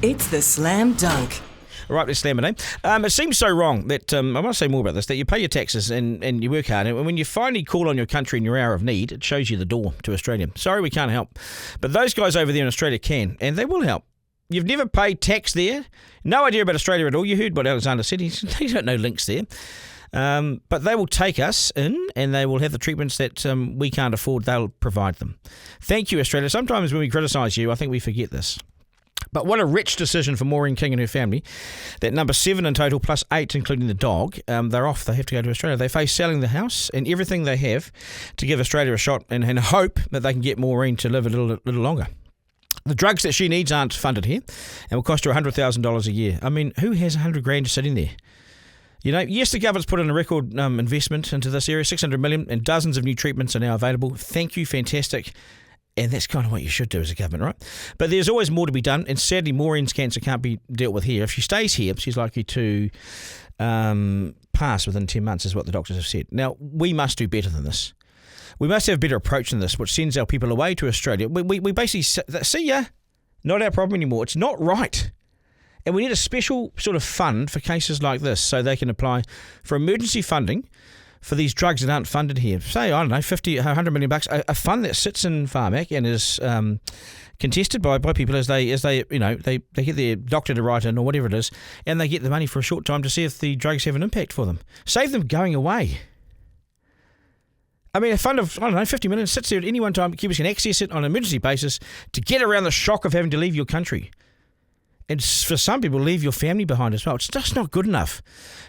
It's the Slam Dunk. Right, let's slam it, eh? It seems so wrong that, I want to say more about this, that you pay your taxes and you work hard, and when you finally call on your country in your hour of need, it shows you the door to Australia. Sorry, we can't help. But those guys over there in Australia can, and they will help. You've never paid tax there. No idea about Australia at all. You heard what Alexander said. He's got no links there. But they will take us in, and they will have the treatments that we can't afford. They'll provide them. Thank you, Australia. Sometimes when we criticise you, I think we forget this. But what a rich decision for Maureen King and her family. That number 7 in total, plus 8 including the dog, they're off. They have to go to Australia. They face selling the house and everything they have to give Australia a shot and hope that they can get Maureen to live a little longer. The drugs that she needs aren't funded here and will cost her $100,000 a year. I mean, who has $100,000 sitting there? You know, yes, the government's put in a record investment into this area, $600 million, and dozens of new treatments are now available. Thank you, fantastic. And that's kind of what you should do as a government, right? But there's always more to be done, and sadly, Maureen's cancer can't be dealt with here. If she stays here, she's likely to pass within 10 months, is what the doctors have said. Now, we must do better than this. We must have a better approach than this, which sends our people away to Australia. We basically see ya, not our problem anymore. It's not right. And we need a special sort of fund for cases like this so they can apply for emergency funding for these drugs that aren't funded here. Say, I don't know, $50, $100 million, a fund that sits in Farmac and is contested by people as they get their doctor to write in or whatever it is, and they get the money for a short time to see if the drugs have an impact for them. Save them going away. I mean, a fund of, I don't know, $50 million sits there at any one time. Keepers can access it on an emergency basis to get around the shock of having to leave your country. And for some people, leave your family behind as well. It's just not good enough.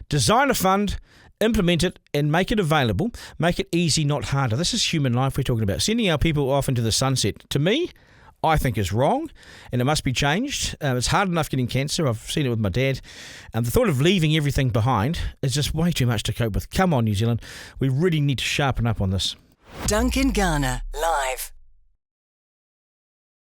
Design a fund, implement it, and make it available. Make it easy, not harder. This is human life we're talking about. Sending our people off into the sunset, to me, I think is wrong, and it must be changed. It's hard enough getting cancer. I've seen it with my dad. The thought of leaving everything behind is just way too much to cope with. Come on, New Zealand. We really need to sharpen up on this. Duncan Garner, live.